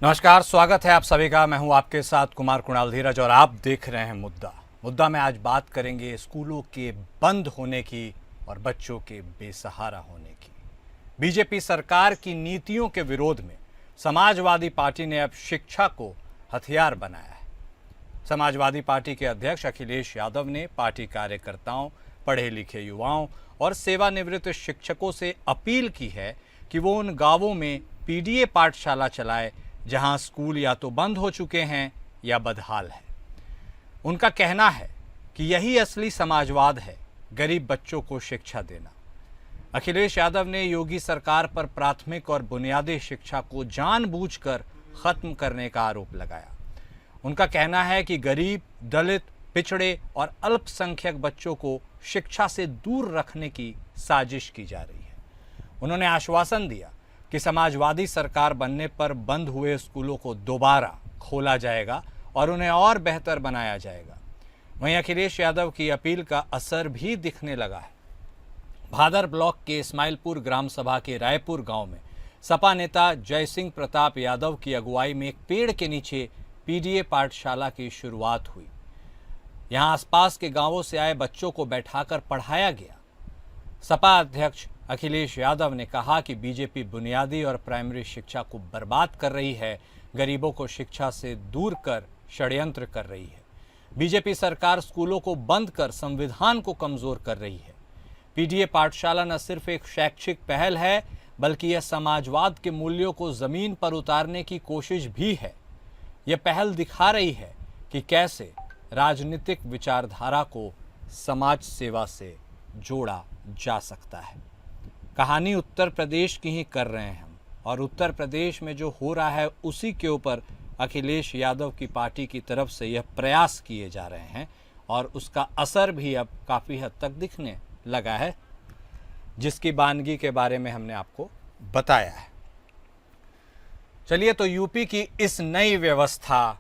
नमस्कार, स्वागत है आप सभी का। मैं हूं आपके साथ कुमार कुणाल धीरज और आप देख रहे हैं मुद्दा में आज बात करेंगे स्कूलों के बंद होने की और बच्चों के बेसहारा होने की। बीजेपी सरकार की नीतियों के विरोध में समाजवादी पार्टी ने अब शिक्षा को हथियार बनाया है। समाजवादी पार्टी के अध्यक्ष अखिलेश यादव ने पार्टी कार्यकर्ताओं, पढ़े लिखे युवाओं और सेवानिवृत्त शिक्षकों से अपील की है कि वो उन गांवों में पीडीए पाठशाला चलाए जहां स्कूल या तो बंद हो चुके हैं या बदहाल है। उनका कहना है कि यही असली समाजवाद है, गरीब बच्चों को शिक्षा देना। अखिलेश यादव ने योगी सरकार पर प्राथमिक और बुनियादी शिक्षा को जानबूझकर खत्म करने का आरोप लगाया। उनका कहना है कि गरीब, दलित, पिछड़े और अल्पसंख्यक बच्चों को शिक्षा से दूर रखने की साजिश की जा रही है। उन्होंने आश्वासन दिया कि समाजवादी सरकार बनने पर बंद हुए स्कूलों को दोबारा खोला जाएगा और उन्हें और बेहतर बनाया जाएगा। वहीं अखिलेश यादव की अपील का असर भी दिखने लगा है। भादर ब्लॉक के इस्माइलपुर ग्राम सभा के रायपुर गांव में सपा नेता जय सिंह प्रताप यादव की अगुवाई में एक पेड़ के नीचे पीडीए पाठशाला की शुरुआत हुई। यहां आसपास के गांवों से आए बच्चों को बैठाकर पढ़ाया गया। सपा अध्यक्ष अखिलेश यादव ने कहा कि बीजेपी बुनियादी और प्राइमरी शिक्षा को बर्बाद कर रही है, गरीबों को शिक्षा से दूर कर षड्यंत्र कर रही है। बीजेपी सरकार स्कूलों को बंद कर संविधान को कमजोर कर रही है। पीडीए पाठशाला न सिर्फ एक शैक्षिक पहल है, बल्कि यह समाजवाद के मूल्यों को जमीन पर उतारने की कोशिश भी है। यह पहल दिखा रही है कि कैसे राजनीतिक विचारधारा को समाज सेवा से जोड़ा जा सकता है। कहानी उत्तर प्रदेश की ही कर रहे हैं हम, और उत्तर प्रदेश में जो हो रहा है उसी के ऊपर अखिलेश यादव की पार्टी की तरफ से यह प्रयास किए जा रहे हैं और उसका असर भी अब काफ़ी हद तक दिखने लगा है, जिसकी बानगी के बारे में हमने आपको बताया है। चलिए, तो यूपी की इस नई व्यवस्था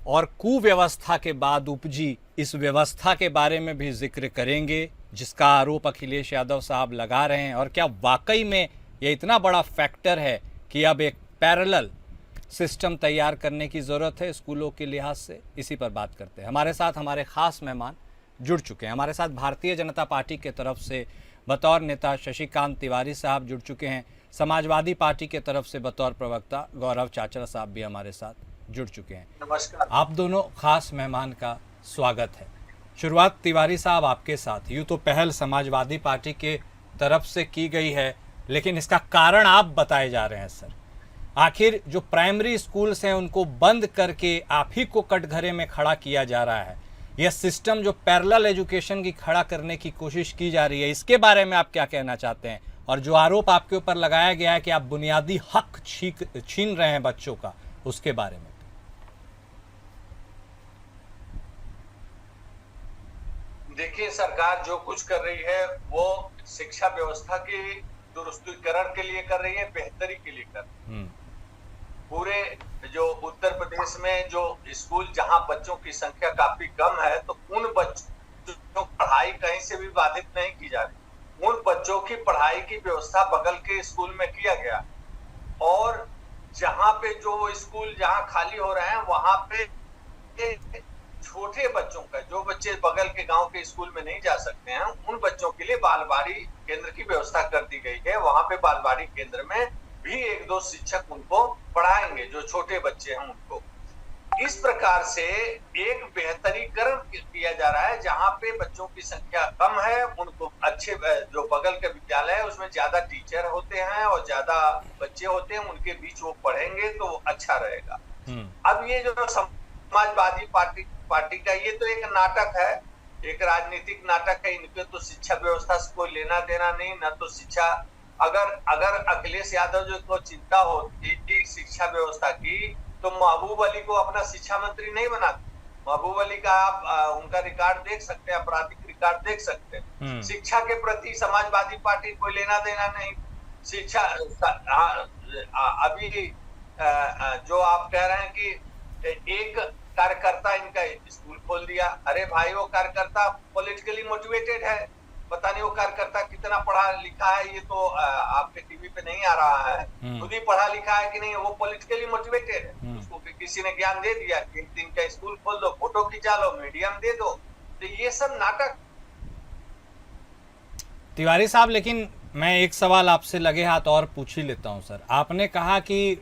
और कुव्यवस्था के बाद उपजी इस व्यवस्था के बारे में भी जिक्र करेंगे, जिसका आरोप अखिलेश यादव साहब लगा रहे हैं। और क्या वाकई में ये इतना बड़ा फैक्टर है कि अब एक पैरेलल सिस्टम तैयार करने की ज़रूरत है स्कूलों के लिहाज से? इसी पर बात करते हैं। हमारे साथ हमारे खास मेहमान जुड़ चुके हैं। हमारे साथ भारतीय जनता पार्टी के तरफ से बतौर नेता शशिकांत तिवारी साहब जुड़ चुके हैं। समाजवादी पार्टी के तरफ से बतौर प्रवक्ता गौरव चाचरा साहब भी हमारे साथ जुड़ चुके हैं। नमस्कार। आप दोनों खास मेहमान का स्वागत है। शुरुआत तिवारी साहब आपके साथ। यूँ तो पहल समाजवादी पार्टी के तरफ से की गई है, लेकिन इसका कारण आप बताए जा रहे हैं सर। आखिर जो प्राइमरी स्कूल्स हैं उनको बंद करके आप ही को कटघरे में खड़ा किया जा रहा है। यह सिस्टम जो पैरेलल एजुकेशन की खड़ा करने की कोशिश की जा रही है, इसके बारे में आप क्या कहना चाहते हैं? और जो आरोप आपके ऊपर लगाया गया है कि आप बुनियादी हक छीन रहे हैं बच्चों का, उसके बारे में। देखिए, सरकार जो कुछ कर रही है वो शिक्षा व्यवस्था की दुरुस्तीकरण के लिए कर रही है, बेहतरी के लिए कर रही है। पूरे जो उत्तर प्रदेश में जो स्कूल जहां बच्चों की संख्या काफी कम है, तो उन बच्चों की पढ़ाई कहीं से भी बाधित नहीं की जा रही। उन बच्चों की पढ़ाई की व्यवस्था बगल के स्कूल में किया गया, और जहां पे जो स्कूल जहां खाली हो रहे हैं वहां पे छोटे बच्चों का, जो बच्चे बगल के गांव के स्कूल में नहीं जा सकते हैं, उन बच्चों के लिए बालवाड़ी केंद्र की व्यवस्था कर दी गई है। वहां पे बालवाड़ी केंद्र में भी एक दो शिक्षक उनको पढ़ाएंगे, जो छोटे बच्चे हैं उनको। इस प्रकार से एक बेहतरीकरण किया जा रहा है। जहां पे बच्चों की संख्या कम है, उनको अच्छे, जो बगल के विद्यालय है उसमें ज्यादा टीचर होते हैं और ज्यादा बच्चे होते हैं, उनके बीच वो पढ़ेंगे तो अच्छा रहेगा। अब ये जो समाजवादी पार्टी का ये तो एक नाटक है, एक राजनीतिक नाटक है। इनके तो शिक्षा व्यवस्था से कोई लेना देना नहीं, ना तो शिक्षा। अगर अखिलेश यादव जो को चिंता होती शिक्षा व्यवस्था की, तो महबूब अली को अपना शिक्षा मंत्री नहीं बनाते। महबूब अली का आप उनका रिकॉर्ड देख सकते हैं, आपराधिक रिकॉर्ड देख सकते हैं। शिक्षा के प्रति समाजवादी पार्टी कोई लेना देना नहीं। शिक्षा अभी जो आप कह रहे हैं कि एक कार्यकर्ता इनका स्कूल खोल दिया, अरे भाई वो कार्यकर्ता पॉलिटिकली मोटिवेटेड है, पता नहीं वो कार्यकर्ता कितना पढ़ा लिखा है, ये तो आपके टीवी पे नहीं आ रहा है, खुद ही पढ़ा लिखा है कि नहीं, वो पॉलिटिकली मोटिवेटेड है, उसको किसी ने ज्ञान दे दिया कि 1 दिन का स्कूल खोल दो, फोटो खिंचा लो, मीडियम दे दो, तो ये सब नाटक। तिवारी साहब, लेकिन मैं एक सवाल आपसे लगे हाथ और पूछ ही लेता हूं सर। आपने कहा कि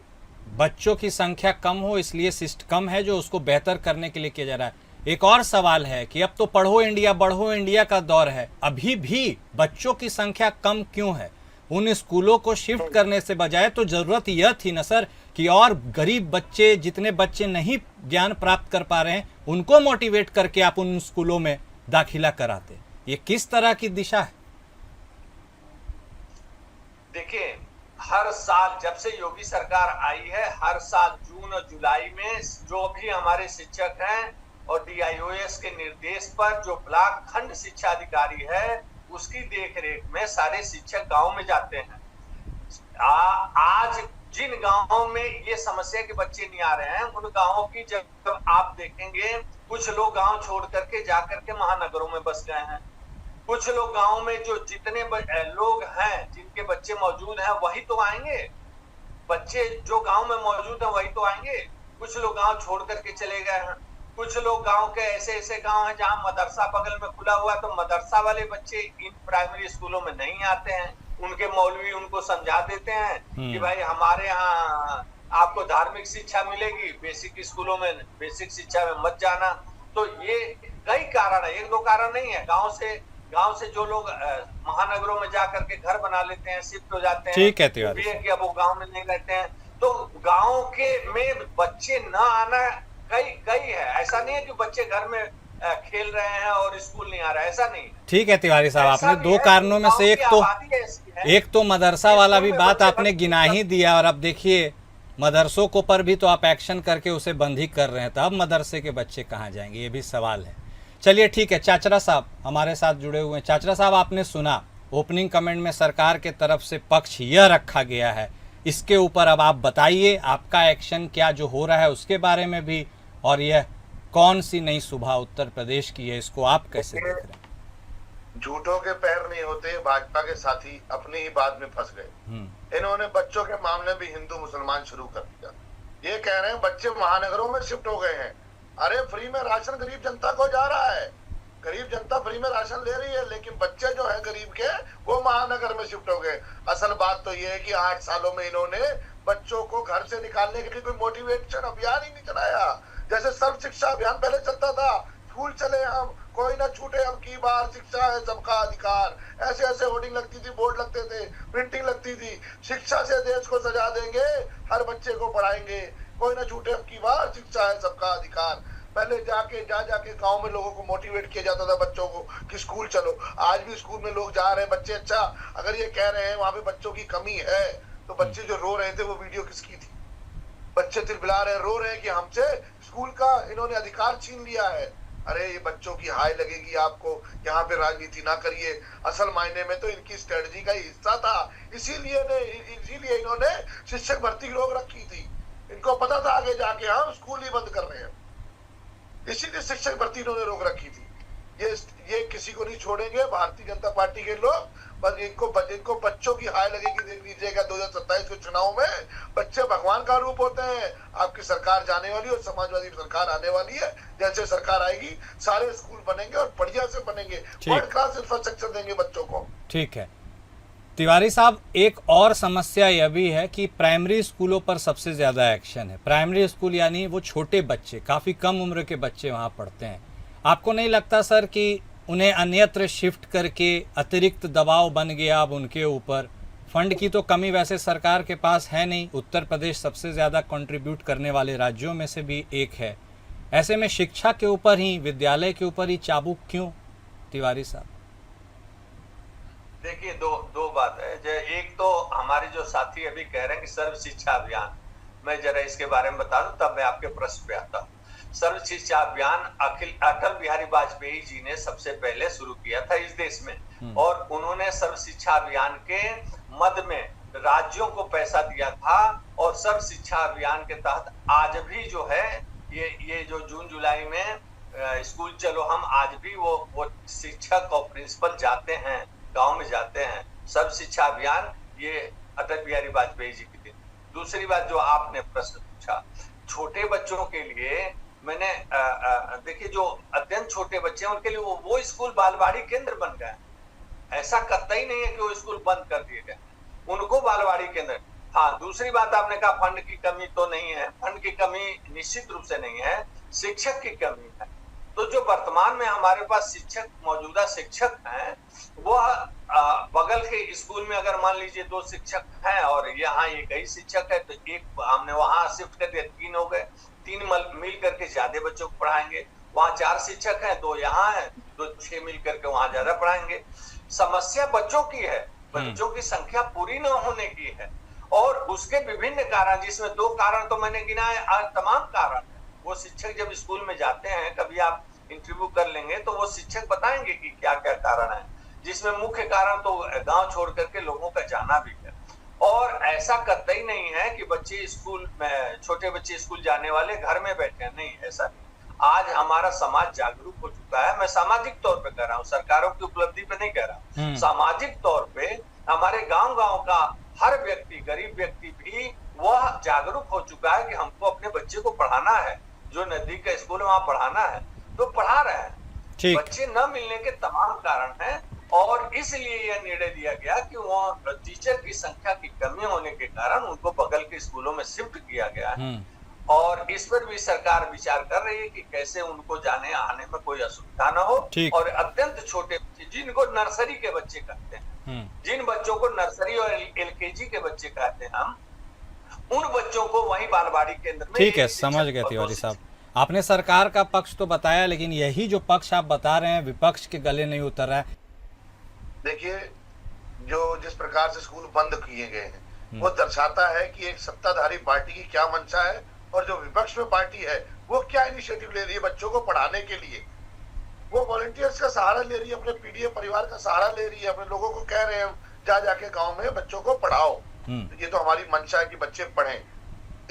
बच्चों की संख्या कम हो इसलिए सिस्टम कम है जो उसको बेहतर करने के लिए किया जा रहा है। एक और सवाल है कि अब तो पढ़ो इंडिया बढ़ो इंडिया का दौर है, अभी भी बच्चों की संख्या कम क्यों है? उन स्कूलों को शिफ्ट करने से बजाय तो जरूरत यह थी ना सर कि और गरीब बच्चे, जितने बच्चे नहीं ज्ञान प्राप्त कर पा रहे हैं, उनको मोटिवेट करके आप उन स्कूलों में दाखिला कराते। ये किस तरह की दिशा है? देखिए, हर साल जब से योगी सरकार आई है, हर साल जून और जुलाई में जो भी हमारे शिक्षक हैं और डीआईओएस के निर्देश पर जो ब्लॉक खंड शिक्षा अधिकारी है, उसकी देखरेख में सारे शिक्षक गांव में जाते हैं। आज जिन गांवों में ये समस्या के बच्चे नहीं आ रहे हैं, उन गांवों की जब आप देखेंगे, कुछ लोग गांव छोड़ करके जाकर के महानगरों में बस गए हैं। कुछ लोग गांव में जो जितने लोग हैं जिनके बच्चे मौजूद हैं वही तो आएंगे, बच्चे जो गांव में मौजूद हैं वही तो आएंगे। कुछ लोग गांव छोड़ करके चले गए हैं। कुछ लोग गांव के ऐसे ऐसे गांव हैं जहां मदरसा बगल में खुला हुआ है, तो मदरसा वाले बच्चे इन प्राइमरी स्कूलों में नहीं आते हैं। उनके मौलवी उनको समझा देते हैं कि भाई हमारे यहाँ आपको धार्मिक शिक्षा मिलेगी, बेसिक स्कूलों में बेसिक शिक्षा में मत जाना। तो ये कई कारण है, 1-2 कारण नहीं है। गांव से जो लोग महानगरों में जाकर के घर बना लेते हैं, शिफ्ट हो जाते हैं, ठीक है तिवारी, कि अब वो गांव में नहीं रहते हैं, तो गांव के में बच्चे न आना कई है। ऐसा नहीं है कि बच्चे घर में खेल रहे हैं और स्कूल नहीं आ रहा है, ऐसा नहीं है। ठीक है तिवारी साहब, आपने 2 कारणों में से एक तो मदरसा वाला भी बात आपने गिना ही दिया, और अब देखिए मदरसों को पर भी तो आप एक्शन करके उसे बंद ही कर रहे हैं, तो अब मदरसे के बच्चे कहाँ जाएंगे, ये भी सवाल है। चलिए ठीक है, चाचरा साहब हमारे साथ जुड़े हुए हैं। चाचरा साहब, आपने सुना ओपनिंग कमेंट में सरकार के तरफ से पक्ष यह रखा गया है, इसके ऊपर अब आप बताइए आपका एक्शन क्या जो हो रहा है उसके बारे में भी, और यह कौन सी नई सुबह उत्तर प्रदेश की है, इसको आप कैसे देख रहे हैं? झूठों के पैर नहीं होते, भाजपा के साथी अपनी ही बात में फंस गए। इन्होंने बच्चों के मामले भी हिंदू मुसलमान शुरू कर दिया। ये कह रहे हैं बच्चे महानगरों में शिफ्ट हो गए हैं। अरे फ्री में राशन गरीब जनता को जा रहा है, गरीब जनता फ्री में राशन ले रही है, लेकिन बच्चे जो है गरीब के वो महानगर में शिफ्ट हो गए। असल बात तो ये है कि 8 सालों में इन्होंने बच्चों को घर से निकालने के लिए कोई मोटिवेशन अभियान ही नहीं चलाया। जैसे सर्व शिक्षा अभियान पहले चलता था, स्कूल चले हम, कोई ना छूटे हम की बार, शिक्षा है सबका अधिकार, ऐसे ऐसे होर्डिंग लगती थी, बोर्ड लगते थे, प्रिंटिंग लगती थी, शिक्षा से देश को सजा देंगे, हर बच्चे को पढ़ाएंगे, कोई ना छूटे हम की बार, शिक्षा है सबका अधिकार। पहले जाके गांव में लोगों को मोटिवेट किया जाता था बच्चों को कि स्कूल चलो। आज भी स्कूल में लोग जा रहे हैं बच्चे। अच्छा, अगर ये कह रहे हैं वहां पे बच्चों की कमी है, तो बच्चे जो रो रहे थे वो वीडियो किसकी थी? बच्चे चिल्ला रहे हैं, रो रहे हैं कि हमसे स्कूल का इन्होंने अधिकार छीन लिया है। अरे ये बच्चों की हाय लगेगी आपको, यहाँ पे राजनीति ना करिए। असल मायने में तो इनकी स्ट्रेटजी का ही हिस्सा था, इसीलिए इन्होंने शिक्षक भर्ती रोक रखी थी। इनको पता था आगे जाके हम स्कूल ही बंद कर रहे हैं, इसीलिए शिक्षक भर्ती इन्होंने रोक रखी थी। ये किसी को नहीं छोड़ेंगे भारतीय जनता पार्टी के लोग। बस इनको बच्चों की हाय लगेगी। देख लीजिएगा 2027 के चुनाव में बच्चे भगवान का रूप होते हैं। आपकी सरकार जाने वाली और समाजवादी सरकार आने वाली है। जैसे सरकार आएगी सारे स्कूल बनेंगे और बढ़िया से बनेंगे, वर्ल्ड क्लास इंफ्रास्ट्रक्चर देंगे बच्चों को। ठीक है तिवारी साहब, एक और समस्या यह भी है कि प्राइमरी स्कूलों पर सबसे ज्यादा एक्शन है। प्राइमरी स्कूल यानी वो छोटे बच्चे, काफी कम उम्र के बच्चे वहां पढ़ते हैं। आपको नहीं लगता सर कि उन्हें अन्यत्र शिफ्ट करके अतिरिक्त दबाव बन गया अब उनके ऊपर? फंड की तो कमी वैसे सरकार के पास है नहीं, उत्तर प्रदेश सबसे ज़्यादा कंट्रीब्यूट करने वाले राज्यों में से भी एक है। ऐसे में शिक्षा के ऊपर ही, विद्यालय के ऊपर ही चाबुक क्यों तिवारी साहब? देखिए, दो बात है। एक तो हमारे जो साथी अभी कह रहे हैं कि सर्व शिक्षा अभियान, मैं जरा इसके बारे में बता दूं तब मैं आपके प्रश्न पे आता हूँ। सर्व शिक्षा अभियान अटल बिहारी वाजपेयी जी ने सबसे पहले शुरू किया था इस देश में, और उन्होंने सर्व शिक्षा अभियान के मद में राज्यों को पैसा दिया था। और सर्व शिक्षा अभियान के तहत आज भी जो है ये जो जून जुलाई में स्कूल चलो, हम आज भी वो शिक्षक और प्रिंसिपल जाते हैं, गांव में जाते हैं। सर्व शिक्षा अभियान ये अटल बिहारी वाजपेयी जी की थी। दूसरी बात जो आपने प्रश्न पूछा, छोटे बच्चों के लिए मैंने देखिए जो अत्यंत छोटे बच्चे हैं उनके लिए वो स्कूल बालवाड़ी केंद्र बन गए। ऐसा कतई नहीं है कि वो स्कूल बंद कर दिए गए, उनको बालवाड़ी केंद्र। हाँ, दूसरी बात आपने कहा फंड की कमी तो नहीं है, फंड की कमी निश्चित रूप से नहीं है, शिक्षक की कमी है। तो जो वर्तमान में हमारे पास शिक्षक, मौजूदा शिक्षक हैं, वो बगल के स्कूल में अगर मान लीजिए 2 शिक्षक हैं और यहाँ एक ही शिक्षक है, तो एक हमने वहां शिफ्ट कर दिया, 3 हो गए। 3 मिल करके ज्यादा बच्चों को पढ़ाएंगे। वहां 4 शिक्षक हैं, 2 यहाँ हैं, 2 6 मिल करके वहां ज्यादा पढ़ाएंगे। समस्या बच्चों की है, बच्चों की संख्या पूरी न होने की है, और उसके विभिन्न कारण, जिसमें 2 कारण तो मैंने गिनाए, तमाम कारण है। वो शिक्षक जब स्कूल में जाते हैं, कभी आप इंटरव्यू कर लेंगे तो वो शिक्षक बताएंगे कि क्या क्या कारण है, जिसमें मुख्य कारण तो गांव छोड़ करके लोगों का जाना भी है। और ऐसा कतई नहीं है कि बच्चे स्कूल में, छोटे बच्चे स्कूल जाने वाले घर में बैठे हैं, नहीं, ऐसा नहीं। आज हमारा समाज जागरूक हो चुका है। मैं सामाजिक तौर पे कह रहा हूँ, सरकारों की उपलब्धि पे नहीं कह रहा हूँ। सामाजिक तौर पे हमारे गांव का हर व्यक्ति, गरीब व्यक्ति भी वह जागरूक हो चुका है कि हमको अपने बच्चे को पढ़ाना है। जो नजदीक का स्कूल है वहां पढ़ाना है, तो पढ़ा रहे हैं। बच्चे न मिलने के तमाम कारण हैं, और इसलिए यह निर्णय लिया गया कि वह टीचर की संख्या की कमी होने के कारण उनको बगल के स्कूलों में शिफ्ट किया गया है। और इस पर भी सरकार विचार कर रही है कि कैसे उनको जाने आने में कोई असुविधा न हो। और अत्यंत छोटे बच्चे, जिनको नर्सरी के बच्चे कहते हैं, जिन बच्चों को नर्सरी और एलकेजी के बच्चे कहते हैं हम, उन बच्चों को वहीं बालवाड़ी केंद्र में। ठीक है, समझ गए तिवारी साहब। आपने सरकार का पक्ष तो बताया, लेकिन यही जो पक्ष आप बता रहे हैं, विपक्ष के गले नहीं उतर रहा है। देखिए, जो जिस प्रकार से स्कूल बंद किए गए हैं, वो दर्शाता है कि एक सत्ताधारी पार्टी की क्या मंशा है, और जो विपक्ष में पार्टी है वो क्या इनिशिएटिव ले रही है बच्चों को पढ़ाने के लिए। वो वॉलंटियर्स का सहारा ले रही है, अपने पीडीए परिवार का सहारा ले रही है, अपने लोगों को कह रहे हैं जाके गांव में बच्चों को पढ़ाओ। तो ये तो हमारी मंशा है कि बच्चे पढ़ें।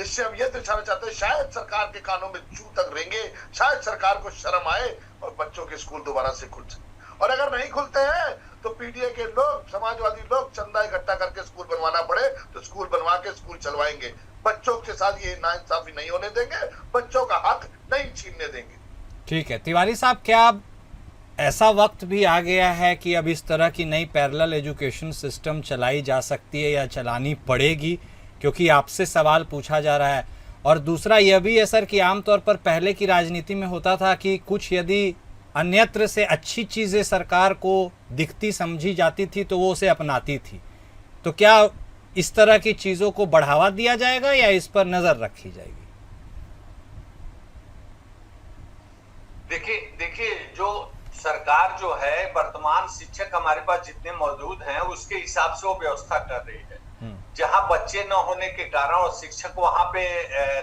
इससे हम ये दर्शाना चाहते हैं, शायद सरकार के कानों में जू तक रेंगे, शायद सरकार को शर्म आए और बच्चों के स्कूल दोबारा से खुल सके। और अगर नहीं खुलते हैं तो पीडीए के लोग, समाजवादी लोग चंदा इकट्ठा करके स्कूल बनवाना पड़े तो स्कूल बनवा के स्कूल चलवाएंगे। बच्चों के साथ ये नाइंसाफी नहीं होने देंगे, बच्चों का हक नहीं छीनने देंगे। ठीक है तिवारी साहब, क्या अब ऐसा वक्त भी आ गया है कि अब इस तरह की नई पैरेलल एजुकेशन सिस्टम चलाई जा सकती है या चलानी पड़ेगी? क्योंकि आपसे सवाल पूछा जा रहा है। और दूसरा यह भी है सर कि आमतौर पर पहले की राजनीति में होता था कि कुछ यदि अन्यत्र से अच्छी चीज़ें सरकार को दिखती समझी जाती थी तो वो उसे अपनाती थी। तो क्या इस तरह की चीज़ों को बढ़ावा दिया जाएगा या इस पर नज़र रखी जाएगी? देखिए जो सरकार जो है, वर्तमान शिक्षक हमारे पास जितने मौजूद हैं उसके हिसाब से वो व्यवस्था कर रही है। जहां बच्चे न होने के कारण और शिक्षक वहां पे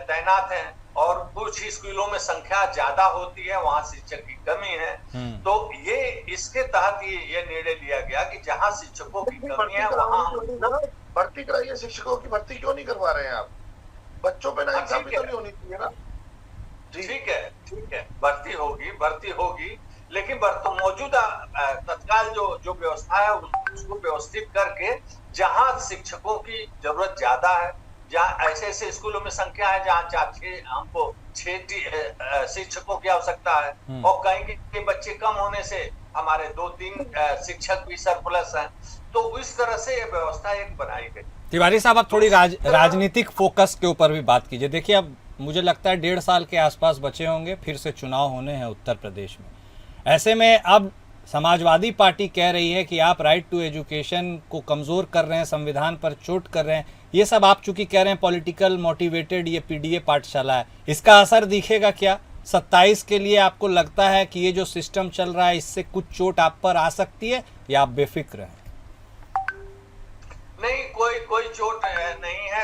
तैनात हैं, और कुछ स्कूलों में संख्या ज्यादा होती है, वहां शिक्षक की कमी है। तो ये इसके तहत ये निर्णय लिया गया कि जहां शिक्षकों की कमी है वहां भर्ती कराइए। शिक्षकों की भर्ती क्यों नहीं करवा रहे हैं आप? बच्चों पे नाइंसाफी तो नहीं होनी चाहिए ना। ठीक है, भर्ती होगी, लेकिन मौजूदा तत्काल जो व्यवस्था है उसको व्यवस्थित करके, जहां शिक्षकों की जरूरत ज्यादा है, जहाँ ऐसे स्कूलों में संख्या है जहाँ हमको 6 शिक्षकों की आवश्यकता है, और कहीं के बच्चे कम होने से हमारे 2-3 शिक्षक भी सरप्लस हैं। तो इस तरह से ये व्यवस्था एक बनाई गई। तिवारी साहब, आप थोड़ी राजनीतिक फोकस के ऊपर भी बात कीजिए। देखिए, अब मुझे लगता है 1.5 साल के आसपास बचे होंगे, फिर से चुनाव होने हैं उत्तर प्रदेश में। ऐसे में अब समाजवादी पार्टी कह रही है कि आप राइट टू एजुकेशन को कमज़ोर कर रहे हैं, संविधान पर चोट कर रहे हैं। ये सब आप चूंकि कह रहे हैं पॉलिटिकल मोटिवेटेड ये पीडीए पाठशाला है, इसका असर दिखेगा क्या 27 के लिए? आपको लगता है कि ये जो सिस्टम चल रहा है इससे कुछ चोट आप पर आ सकती है, या आप बेफिक्र हैं? नहीं, कोई चोट नहीं है।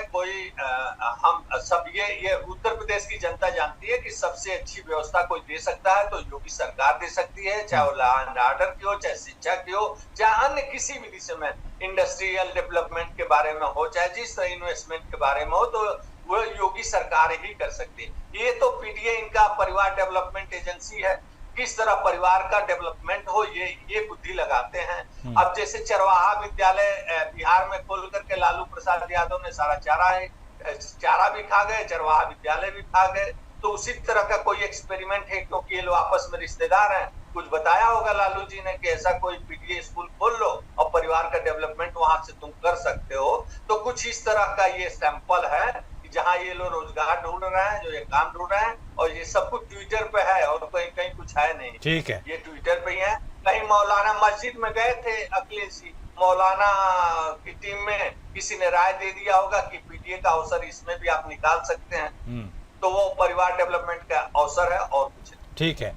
हम सब ये उत्तर प्रदेश की जनता जानती है कि सबसे अच्छी व्यवस्था कोई दे सकता है तो योगी सरकार दे सकती है, चाहे वो लॉ एंड ऑर्डर की हो, चाहे शिक्षा की हो, चाहे अन्य किसी भी दिशा में, इंडस्ट्रियल डेवलपमेंट के बारे में हो, चाहे जिस इन्वेस्टमेंट के बारे में हो, तो वो योगी योगी सरकार ही कर सकती है। ये तो पीडीए इनका परिवार डेवलपमेंट एजेंसी है, किस तरह परिवार का डेवलपमेंट हो ये बुद्धि लगाते हैं। अब जैसे चरवाहा विद्यालय बिहार में खोल करके लालू प्रसाद यादव ने सारा चारा भी खा गए, चरवाहा विद्यालय भी खा गए। तो उसी तरह का कोई एक्सपेरिमेंट है, क्योंकि ये लोग आपस में रिश्तेदार हैं, कुछ बताया होगा लालू जी ने कि ऐसा कोई पीडीए स्कूल खोल लो और परिवार का डेवलपमेंट वहां से तुम कर सकते हो। तो कुछ इस तरह का ये सैंपल है कि जहां ये लोग रोजगार ढूंढ रहे हैं, जो ये काम ढूंढ रहे हैं, और ये सब कुछ ट्विटर पे है और कहीं कहीं कुछ है नहीं। ठीक है, ये ट्विटर पे ही है। कहीं मौलाना मस्जिद में गए थे अखिलेश जी, मौलाना की टीम में किसी ने राय दे दिया होगा कि पीडीए का अवसर इसमें भी आप निकाल सकते हैं, तो वो परिवार डेवलपमेंट का अवसर है और कुछ नहीं। ठीक है।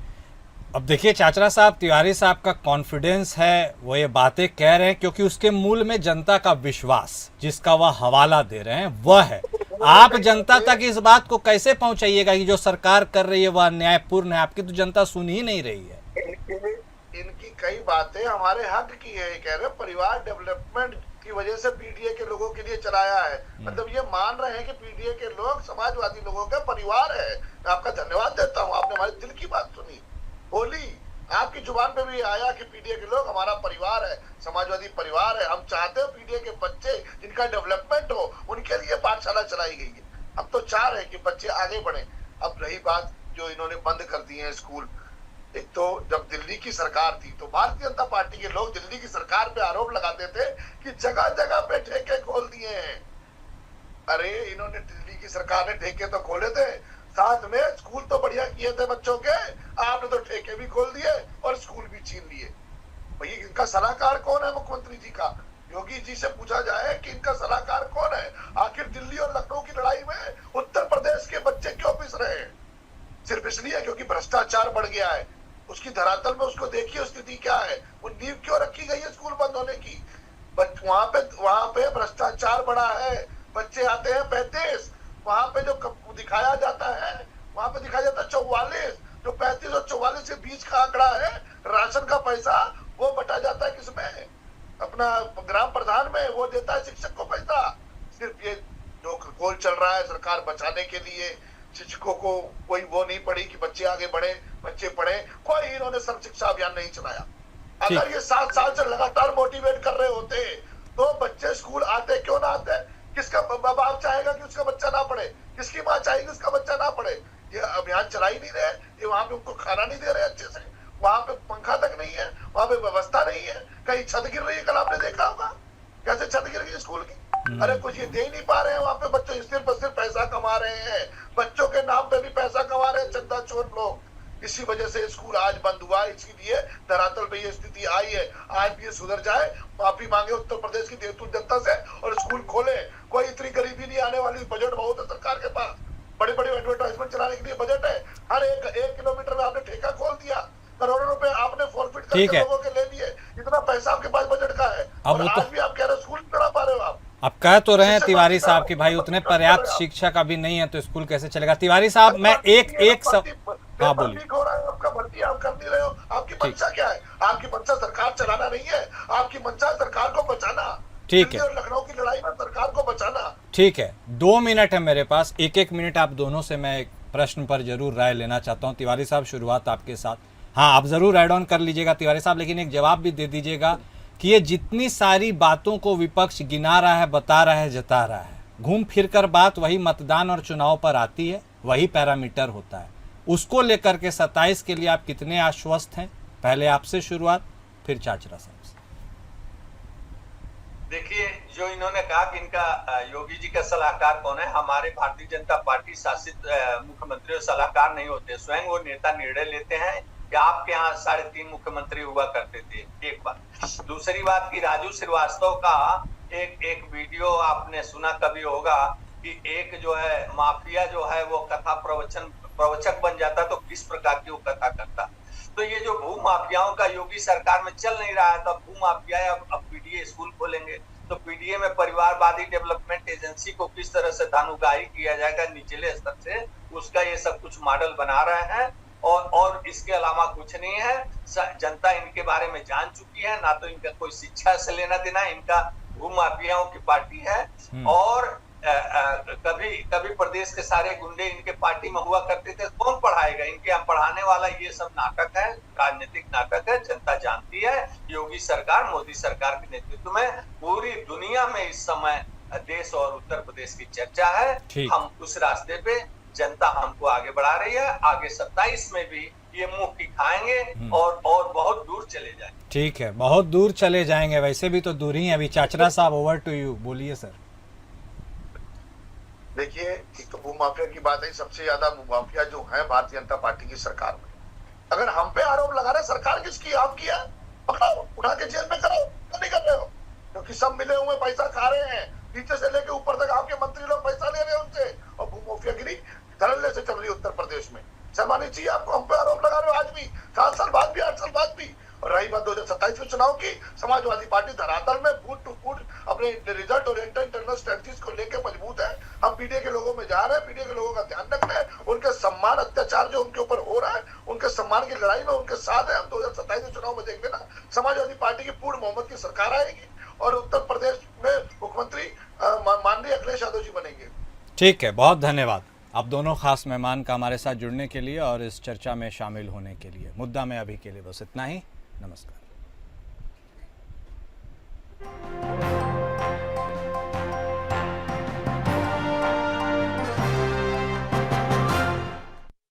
अब देखिए चाचरा साहब, तिवारी साहब का कॉन्फिडेंस है, वो ये बातें कह रहे हैं क्योंकि उसके मूल में जनता का विश्वास, जिसका वह हवाला दे रहे हैं, वह है। आप जनता तक इस बात को कैसे पहुंचाइएगा कि जो सरकार कर रही है वह न्यायपूर्ण है? आपकी तो जनता सुन ही नहीं रही है। इनकी कई बातें हमारे हक की है। कह रहे परिवार डेवलपमेंट की वजह से पीडीए के लोगों के लिए चलाया है, मतलब ये मान रहे हैं कि पीडीए के लोग समाजवादी लोगों का परिवार है। मैं आपका धन्यवाद देता हूँ, आपने हमारे दिल की बात सुनी। बोली आपकी जुबान पे भी आया कि पीडीए के लोग हमारा परिवार है, समाजवादी परिवार है। हम चाहते हैं पीडीए के बच्चे जिनका डेवलपमेंट हो, उनके लिए पाठशाला चलाई गई है। हम तो चाह रहे हैं कि बच्चे आगे बढ़े। अब रही बात जो इन्होंने बंद कर दिए हैं स्कूल, एक तो जब दिल्ली की सरकार थी तो भारतीय जनता पार्टी के लोग दिल्ली की सरकार पे आरोप लगाते थे कि जगह जगह पे ठेके खोल दिए हैं। अरे इन्होंने, दिल्ली की सरकार ने ठेके तो खोले थे, साथ में स्कूल तो बढ़िया किए थे बच्चों के, आपने तो ठेके भी खोल दिए और स्कूल भी छीन लिए। भैया इनका सलाहकार कौन है मुख्यमंत्री जी का? योगी जी से पूछा जाए कि इनका सलाहकार कौन है? आखिर दिल्ली और लखनऊ की लड़ाई में उत्तर प्रदेश के बच्चे क्यों पिस रहे हैं? सिर्फ इसलिए क्योंकि भ्रष्टाचार बढ़ गया है। उसकी धरातल में उसको देखिए स्थिति क्या है। वो नींव क्यों रखी गई है स्कूल बंद होने की? वहां पे भ्रष्टाचार बढ़ा है। बच्चे आते हैं 35, वहां पे जो दिखाया जाता है, वहां पे दिखाया जाता है 44, जो 35 और 44 के बीच का आंकड़ा है। राशन का पैसा वो बटा जाता है किसमें? अपना ग्राम प्रधान में, वो देता है शिक्षक को पैसा। सिर्फ ये जो गोल चल रहा है सरकार बचाने के लिए, शिक्षकों को कोई वो नहीं पड़ी कि बच्चे आगे बढ़े, बच्चे पढ़े। कोई इन्होंने सर्व शिक्षा अभियान नहीं चलाया। अगर ये 7 साल से लगातार मोटिवेट कर रहे होते तो बच्चे स्कूल आते क्यों ना आते? किसका बाप चाहेगा कि उसका बच्चा ना पढ़े? किसकी माँ चाहेगी उसका बच्चा ना पढ़े? ये अभियान चला ही नहीं रहे। ये वहां पे उनको खाना नहीं दे रहे अच्छे से, वहां पे पंखा तक नहीं है, वहां पे व्यवस्था नहीं है। कहीं छत गिर रही है, कल आपने देखा होगा कैसे छत गिर गई स्कूल की। अरे कुछ ये दे ही नहीं पा रहे हैं वहां पे। बच्चों सिर्फ पैसा कमा रहे हैं, बच्चों के नाम पे भी पैसा कमा रहे हैं चंदा चोर लोग। इसी वजह से स्कूल आज बंद हुआ, इसीलिए धरातल पे ये स्थिति आई है। आज भी ये सुधर जाए, माफी मांगे उत्तर प्रदेश की देवतुल जनता से और स्कूल खोले। कोई इतनी गरीबी नहीं आने वाली। बजट बहुत है सरकार के पास, बड़े बड़े एडवर्टाइजमेंट चलाने के लिए बजट है। हर एक किलोमीटर में आपने ठेका खोल दिया, करोड़ों रुपए आपने फॉरफिट करके लोगों के ले लिए। इतना पैसा आपके पास बजट का है, और आज भी आप कह रहे स्कूल नहीं चला पा रहे हो। आप कह तो रहे हैं तिवारी साहब कि भाई उतने पर्याप्त शिक्षक अभी नहीं है, तो स्कूल कैसे चलेगा? तिवारी साहब मैं एक सब, हाँ बोलिए। आपका भर्ती आप कर नहीं रहे हो। आपकी मंशा क्या है? आपकी मंशा सरकार चलाना नहीं है, आपकी मंशा सरकार को बचाना। ठीक है, लखनऊ की लड़ाई में सरकार को बचाना। ठीक है, 2 मिनट है मेरे पास, एक मिनट आप दोनों से मैं एक प्रश्न पर जरूर राय लेना चाहता हूँ। तिवारी साहब शुरुआत आपके साथ। हाँ, आप जरूर ऐड ऑन कर लीजिएगा तिवारी साहब, लेकिन एक जवाब भी दे दीजिएगा कि ये जितनी सारी बातों को विपक्ष गिना रहा है, बता रहा है, जता रहा है, घूम फिर कर बात वही मतदान और चुनाव पर आती है, वही पैरामीटर होता है। उसको लेकर के 27 के लिए आप कितने आश्वस्त हैं? पहले आपसे शुरुआत, फिर चाचरा साहब से। देखिए, जो इन्होंने कहा कि इनका योगी जी का सलाहकार कौन है, हमारे भारतीय जनता पार्टी शासित मुख्यमंत्री सलाहकार नहीं होते, स्वयं वो नेता निर्णय लेते हैं। कि आपके यहाँ 3.5 मुख्यमंत्री हुआ करते थे, एक बात। दूसरी बात की राजू श्रीवास्तव का एक वीडियो आपने सुना कभी होगा कि एक जो है माफिया जो है वो कथा प्रवचक बन जाता तो किस प्रकार की वो कथा करता। तो ये जो भू माफियाओं का योगी सरकार में चल नहीं रहा है, तो भू माफिया अब पीडीए स्कूल खोलेंगे, तो पीडीए में परिवारवादी डेवलपमेंट एजेंसी को किस तरह से धानुगाही किया जाएगा निचले स्तर से, उसका ये सब कुछ मॉडल बना रहे हैं। और इसके अलावा कुछ नहीं है। जनता इनके बारे में जान चुकी है, ना तो इनका कोई शिक्षा से लेना देना, इनका भू माफियाओं की पार्टी है। और कभी कभी प्रदेश के सारे गुंडे इनके पार्टी में हुआ करते थे, कौन पढ़ाएगा? इनके यहाँ पढ़ाने वाला ये सब नाटक है, राजनीतिक नाटक है। जनता जानती है योगी सरकार, मोदी सरकार के नेतृत्व में पूरी दुनिया में इस समय देश और उत्तर प्रदेश की चर्चा है। हम उस रास्ते पे, जनता हमको आगे बढ़ा रही है। आगे 27 में भी ये मुंह की खाएंगे और बहुत दूर चले जाएंगे। ठीक है, बहुत दूर चले जाएंगे, वैसे भी तो दूर ही है। अभी चाचरा साहब, ओवर टू यू, बोलिए सर। देखिए, एक तो भूमाफिया की बात है। सबसे ज्यादा भूमाफिया जो है भारतीय जनता पार्टी की सरकार में। अगर हम पे आरोप लगा रहे, सरकार किसकी? आपकी है, पकड़ो, उठा के जेल में करो। क्यों नहीं कर रहे हो? क्योंकि सब मिले हुए पैसा खा रहे हैं, नीचे से लेके ऊपर तक आपके मंत्री लोग पैसा ले रहे हैं उनसे, और भूमाफियागिरी धड़ल्ले से चल रही है उत्तर प्रदेश में। शर्मानी चाहिए आपको। हम पे आरोप लगा रहे हो आज भी, 7 साल बाद भी, 8 साल बाद भी। और रही बात 2027 में चुनाव की, समाजवादी पार्टी धरातल में फुट टू फुट अपने रिजल्ट ओरिएंटेड इंटरनल स्ट्रेटजीज को लेकर मजबूत है। हम पीडीए के लोगों में जा रहे हैं, पीडीए के लोगों का ध्यान रख रहे हैं। उनके सम्मान, अत्याचार जो उनके ऊपर हो रहा है, उनके सम्मान की लड़ाई में उनके साथ है। हम 2027 में चुनाव में देख लेना, समाजवादी पार्टी की पूर्ण बहुमत की सरकार आएगी और उत्तर प्रदेश में मुख्यमंत्री माननीय अखिलेश यादव जी बनेंगे। ठीक है, बहुत धन्यवाद आप दोनों खास मेहमान का हमारे साथ जुड़ने के लिए और इस चर्चा में शामिल होने के लिए। मुद्दा में अभी के लिए बस इतना ही। नमस्कार।